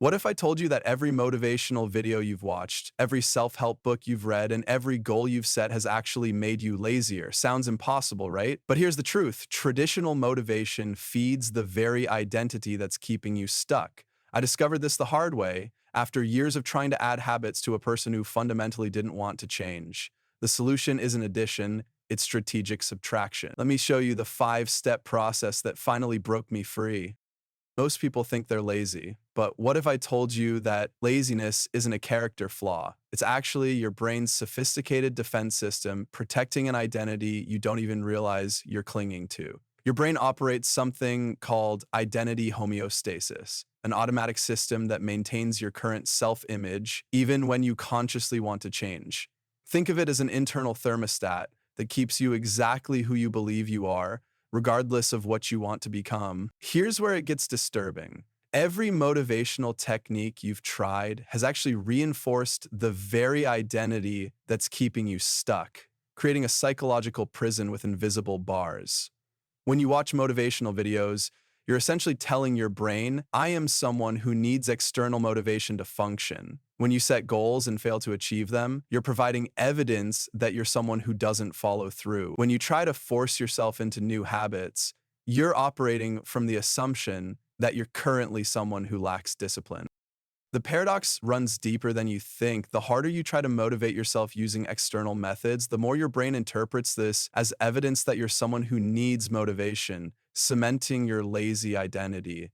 What if I told you that every motivational video you've watched, every self-help book you've read, and every goal you've set has actually made you lazier? Sounds impossible, right? But here's the truth. Traditional motivation feeds the very identity that's keeping you stuck. I discovered this the hard way after years of trying to add habits to a person who fundamentally didn't want to change. The solution isn't addition, it's strategic subtraction. Let me show you the 5-step process that finally broke me free. Most people think they're lazy, but what if I told you that laziness isn't a character flaw? It's actually your brain's sophisticated defense system protecting an identity you don't even realize you're clinging to. Your brain operates something called identity homeostasis, an automatic system that maintains your current self-image even when you consciously want to change. Think of it as an internal thermostat that keeps you exactly who you believe you are regardless of what you want to become. Here's where it gets disturbing. Every motivational technique you've tried has actually reinforced the very identity that's keeping you stuck, creating a psychological prison with invisible bars. When you watch motivational videos, you're essentially telling your brain, I am someone who needs external motivation to function. When you set goals and fail to achieve them, you're providing evidence that you're someone who doesn't follow through. When you try to force yourself into new habits, you're operating from the assumption that you're currently someone who lacks discipline. The paradox runs deeper than you think. The harder you try to motivate yourself using external methods, the more your brain interprets this as evidence that you're someone who needs motivation, cementing your lazy identity.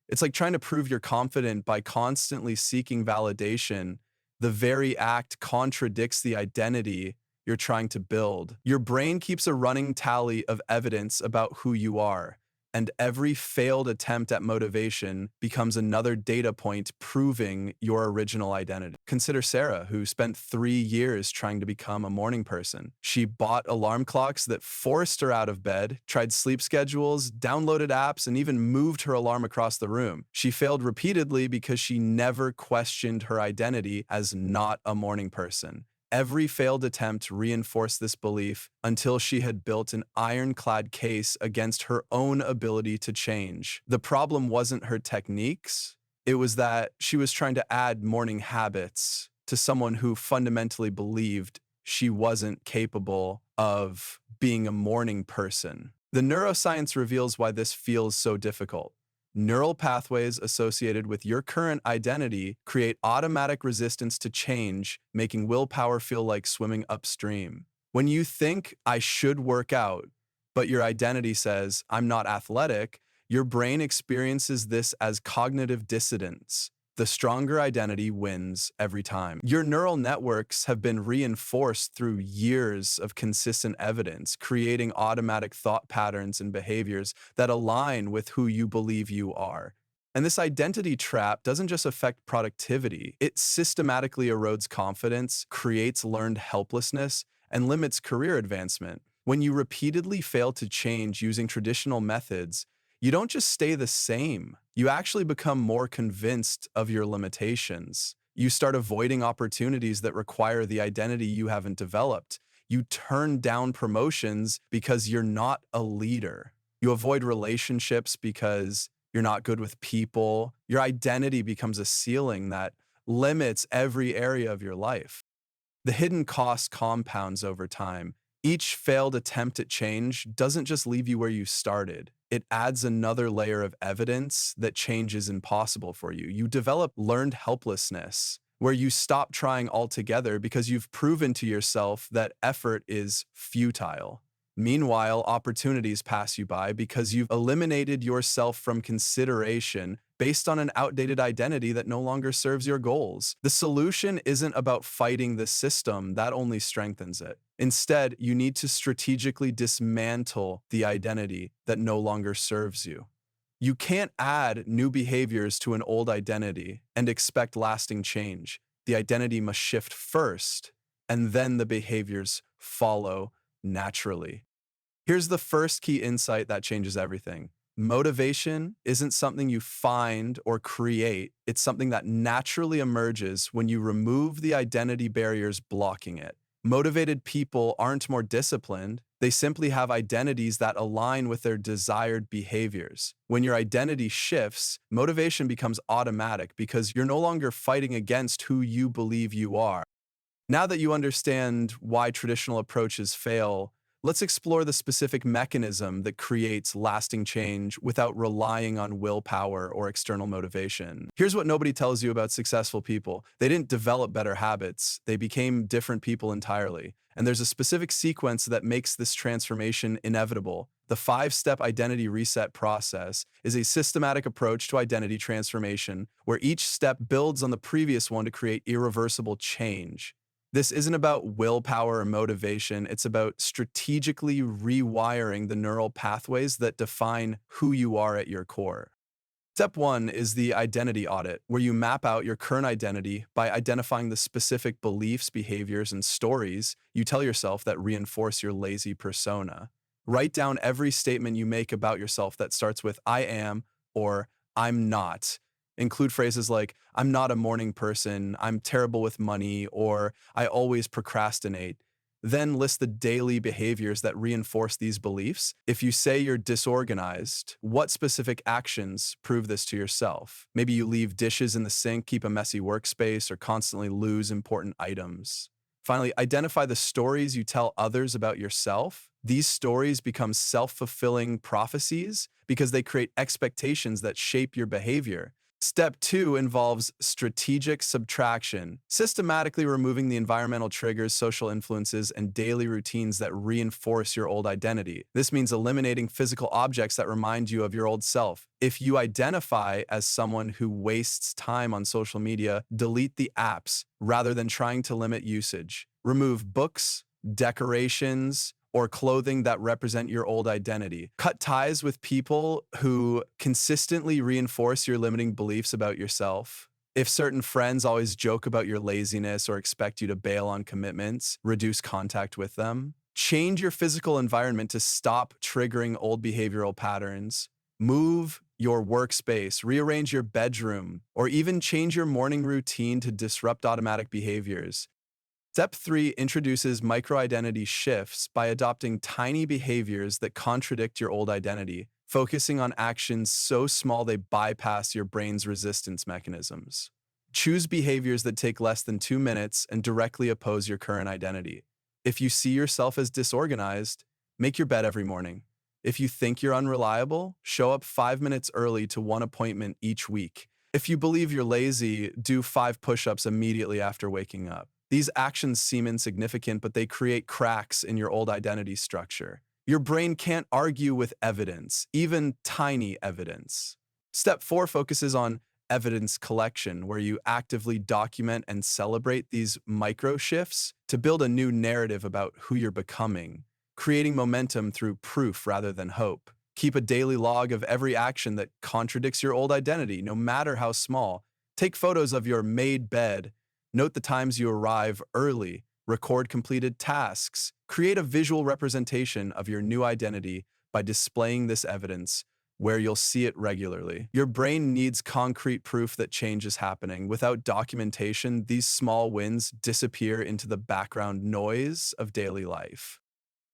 It's like trying to prove you're confident by constantly seeking validation. The very act contradicts the identity you're trying to build. Your brain keeps a running tally of evidence about who you are, and every failed attempt at motivation becomes another data point proving your original identity. Consider Sarah, who spent 3 years trying to become a morning person. She bought alarm clocks that forced her out of bed, tried sleep schedules, downloaded apps, and even moved her alarm across the room. She failed repeatedly because she never questioned her identity as not a morning person. Every failed attempt reinforced this belief until she had built an ironclad case against her own ability to change. The problem wasn't her techniques, it was that she was trying to add morning habits to someone who fundamentally believed she wasn't capable of being a morning person. The neuroscience reveals why this feels so difficult. Neural pathways associated with your current identity create automatic resistance to change, making willpower feel like swimming upstream. When you think, I should work out, but your identity says, I'm not athletic, your brain experiences this as cognitive dissonance. The stronger identity wins every time. Your neural networks have been reinforced through years of consistent evidence, creating automatic thought patterns and behaviors that align with who you believe you are. And this identity trap doesn't just affect productivity, it systematically erodes confidence, creates learned helplessness, and limits career advancement. When you repeatedly fail to change using traditional methods, you don't just stay the same, you actually become more convinced of your limitations. You start avoiding opportunities that require the identity you haven't developed. You turn down promotions because you're not a leader. You avoid relationships because you're not good with people. Your identity becomes a ceiling that limits every area of your life. The hidden cost compounds over time. Each failed attempt at change doesn't just leave you where you started. It adds another layer of evidence that change is impossible for you. You develop learned helplessness, where you stop trying altogether because you've proven to yourself that effort is futile. Meanwhile, opportunities pass you by because you've eliminated yourself from consideration based on an outdated identity that no longer serves your goals. The solution isn't about fighting the system, that only strengthens it. Instead, you need to strategically dismantle the identity that no longer serves you. You can't add new behaviors to an old identity and expect lasting change. The identity must shift first, and then the behaviors follow naturally. Here's the first key insight that changes everything. Motivation isn't something you find or create, it's something that naturally emerges when you remove the identity barriers blocking it. Motivated people aren't more disciplined, They simply have identities that align with their desired behaviors. When your identity shifts, motivation becomes automatic because you're no longer fighting against who you believe you are. Now that you understand why traditional approaches fail, let's explore the specific mechanism that creates lasting change without relying on willpower or external motivation. Here's what nobody tells you about successful people. They didn't develop better habits, they became different people entirely. And there's a specific sequence that makes this transformation inevitable. The five-step identity reset process is a systematic approach to identity transformation where each step builds on the previous one to create irreversible change. This isn't about willpower or motivation. It's about strategically rewiring the neural pathways that define who you are at your core. Step one is the identity audit, where you map out your current identity by identifying the specific beliefs, behaviors, and stories you tell yourself that reinforce your lazy persona. Write down every statement you make about yourself that starts with I am or I'm not. Include phrases like I'm not a morning person, I'm terrible with money, or I always procrastinate. Then list the daily behaviors that reinforce these beliefs. If you say you're disorganized, what specific actions prove this to yourself? Maybe you leave dishes in the sink, keep a messy workspace, or constantly lose important items. Finally, identify the stories you tell others about yourself. These stories become self-fulfilling prophecies because they create expectations that shape your behavior. Step two involves strategic subtraction, systematically removing the environmental triggers, social influences, and daily routines that reinforce your old identity. This means eliminating physical objects that remind you of your old self. If you identify as someone who wastes time on social media, delete the apps rather than trying to limit usage. Remove books, decorations, or clothing that represent your old identity. Cut ties with people who consistently reinforce your limiting beliefs about yourself. If certain friends always joke about your laziness or expect you to bail on commitments, reduce contact with them. Change your physical environment to stop triggering old behavioral patterns. Move your workspace, rearrange your bedroom, or even change your morning routine to disrupt automatic behaviors. Step three introduces micro-identity shifts by adopting tiny behaviors that contradict your old identity, focusing on actions so small they bypass your brain's resistance mechanisms. Choose behaviors that take less than 2 minutes and directly oppose your current identity. If you see yourself as disorganized, make your bed every morning. If you think you're unreliable, show up 5 minutes early to one appointment each week. If you believe you're lazy, do 5 push-ups immediately after waking up. These actions seem insignificant, but they create cracks in your old identity structure. Your brain can't argue with evidence, even tiny evidence. Step four focuses on evidence collection, where you actively document and celebrate these micro shifts to build a new narrative about who you're becoming, creating momentum through proof rather than hope. Keep a daily log of every action that contradicts your old identity, no matter how small. Take photos of your made bed. Note the times you arrive early, record completed tasks, create a visual representation of your new identity by displaying this evidence where you'll see it regularly. Your brain needs concrete proof that change is happening. Without documentation, these small wins disappear into the background noise of daily life.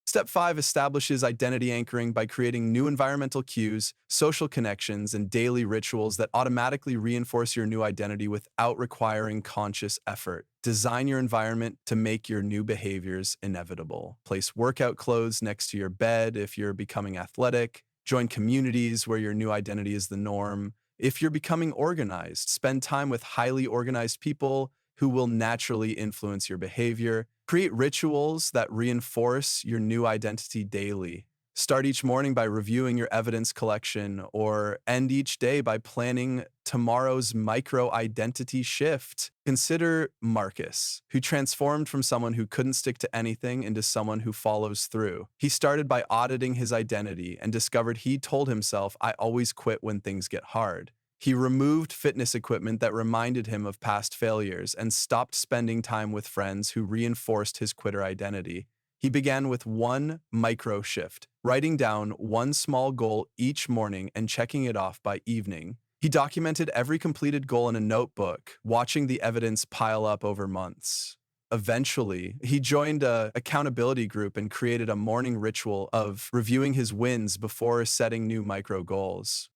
Step five establishes identity anchoring by creating new environmental cues, social connections, and daily rituals that automatically reinforce your new identity without requiring conscious effort. Design your environment to make your new behaviors inevitable. Place workout clothes next to your bed if you're becoming athletic. Join communities where your new identity is the norm. If you're becoming organized, spend time with highly organized people who will naturally influence your behavior. Create rituals that reinforce your new identity daily. Start each morning by reviewing your evidence collection, or end each day by planning tomorrow's micro-identity shift. Consider Marcus, who transformed from someone who couldn't stick to anything into someone who follows through. He started by auditing his identity and discovered he told himself, "I always quit when things get hard." He removed fitness equipment that reminded him of past failures and stopped spending time with friends who reinforced his quitter identity. He began with one micro shift, writing down one small goal each morning and checking it off by evening. He documented every completed goal in a notebook, watching the evidence pile up over months. Eventually, he joined a accountability group and created a morning ritual of reviewing his wins before setting new micro goals.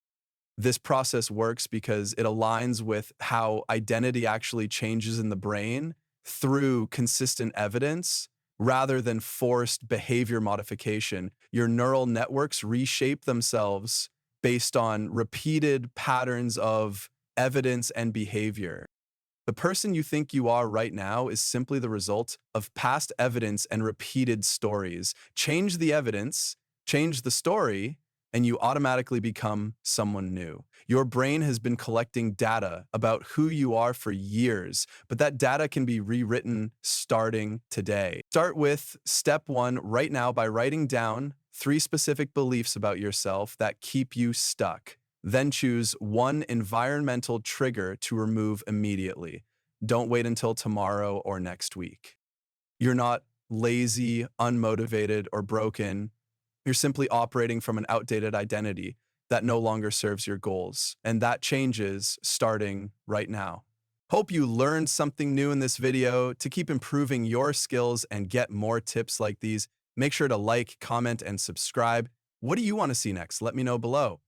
This process works because it aligns with how identity actually changes in the brain through consistent evidence rather than forced behavior modification. Your neural networks reshape themselves based on repeated patterns of evidence and behavior. The person you think you are right now is simply the result of past evidence and repeated stories. Change the evidence, change the story, and you automatically become someone new. Your brain has been collecting data about who you are for years, but that data can be rewritten starting today. Start with step one right now by writing down 3 specific beliefs about yourself that keep you stuck. Then choose one environmental trigger to remove immediately. Don't wait until tomorrow or next week. You're not lazy, unmotivated, or broken. You're simply operating from an outdated identity that no longer serves your goals. And that changes starting right now. Hope you learned something new in this video. To keep improving your skills and get more tips like these, make sure to like, comment, and subscribe. What do you want to see next? Let me know below.